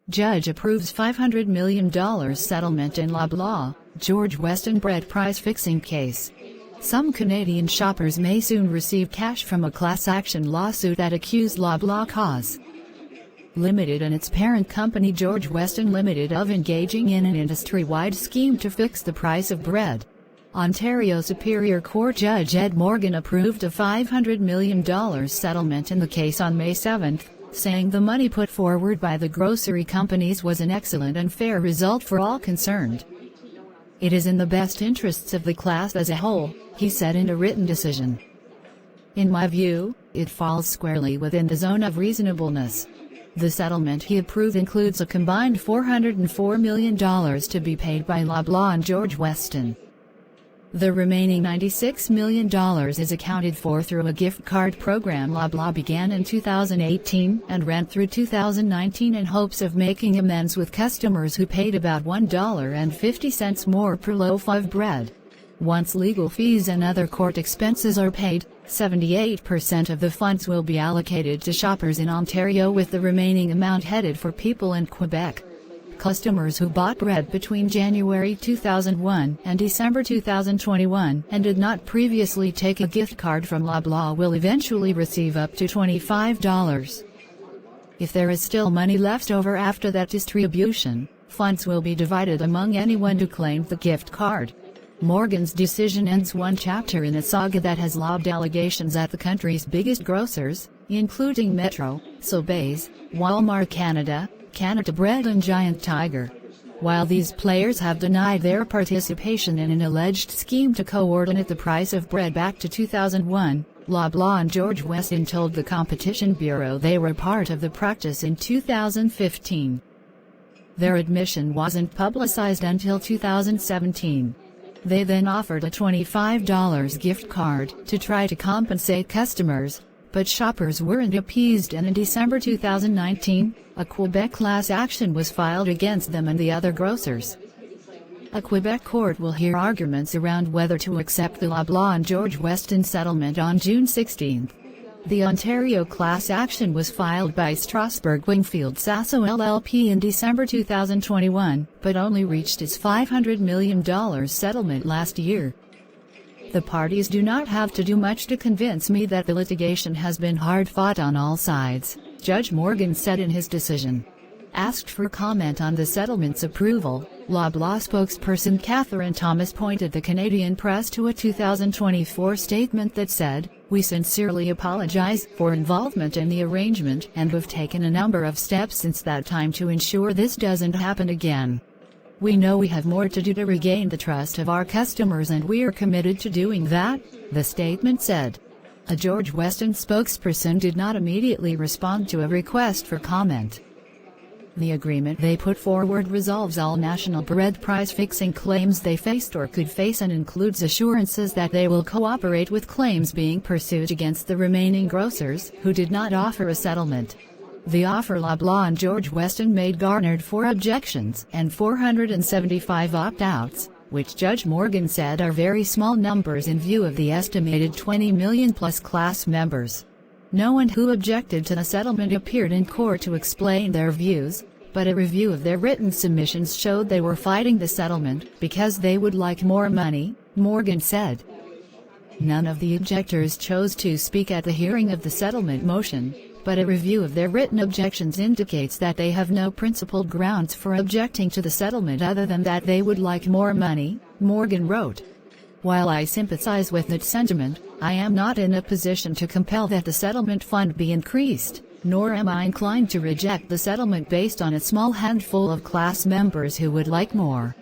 Judge approves $500 million settlement in Loblaw, George Weston bread price fixing case. Some Canadian shoppers may soon receive cash from a class action lawsuit that accused Loblaw Cause Limited and its parent company George Weston Limited of engaging in an industry-wide scheme to fix the price of bread. Ontario Superior Court Judge Ed Morgan approved a $500 million settlement in the case on May 7, saying the money put forward by the grocery companies was an excellent and fair result for all concerned. It is in the best interests of the class as a whole, he said in a written decision. In my view, it falls squarely within the zone of reasonableness. The settlement he approved includes a combined $404 million to be paid by Loblaw and George Weston. The remaining $96 million is accounted for through a gift card program Loblaw began in 2018 and ran through 2019 in hopes of making amends with customers who paid about $1.50 more per loaf of bread. Once legal fees and other court expenses are paid, 78% of the funds will be allocated to shoppers in Ontario, with the remaining amount headed for people in Quebec. Customers who bought bread between January 2001 and December 2021 and did not previously take a gift card from Loblaw will eventually receive up to $25. If there is still money left over after that distribution, funds will be divided among anyone who claimed the gift card. Morgan's decision ends one chapter in a saga that has lobbed allegations at the country's biggest grocers, including Metro, Sobeys, Walmart Canada, Canada Bread and Giant Tiger. While these players have denied their participation in an alleged scheme to coordinate the price of bread back to 2001, Loblaw and George Weston told the Competition Bureau they were part of the practice in 2015. Their admission wasn't publicized until 2017. They then offered a $25 gift card to try to compensate customers, but shoppers weren't appeased, and in December 2019, a Quebec class action was filed against them and the other grocers. A Quebec court will hear arguments around whether to accept the Loblaw and George Weston settlement on June 16. The Ontario class action was filed by Strasbourg Wingfield Sasso LLP in December 2021, but only reached its $500 million settlement last year. The parties do not have to do much to convince me that the litigation has been hard-fought on all sides, Judge Morgan said in his decision. Asked for comment on the settlement's approval, Loblaw spokesperson Catherine Thomas pointed the Canadian press to a 2024 statement that said, "We sincerely apologize for involvement in the arrangement and have taken a number of steps since that time to ensure this doesn't happen again. We know we have more to do to regain the trust of our customers, and we are committed to doing that," the statement said. A George Weston spokesperson did not immediately respond to a request for comment. The agreement they put forward resolves all national bread price fixing claims they faced or could face and includes assurances that they will cooperate with claims being pursued against the remaining grocers who did not offer a settlement. The offer Loblaw and George Weston made garnered 4 objections and 475 opt-outs, which Judge Morgan said are very small numbers in view of the estimated 20 million plus class members. No one who objected to the settlement appeared in court to explain their views, but a review of their written submissions showed they were fighting the settlement because they would like more money, Morgan said. None of the objectors chose to speak at the hearing of the settlement motion, but a review of their written objections indicates that they have no principled grounds for objecting to the settlement other than that they would like more money, Morgan wrote. While I sympathize with that sentiment, I am not in a position to compel that the settlement fund be increased, nor am I inclined to reject the settlement based on a small handful of class members who would like more.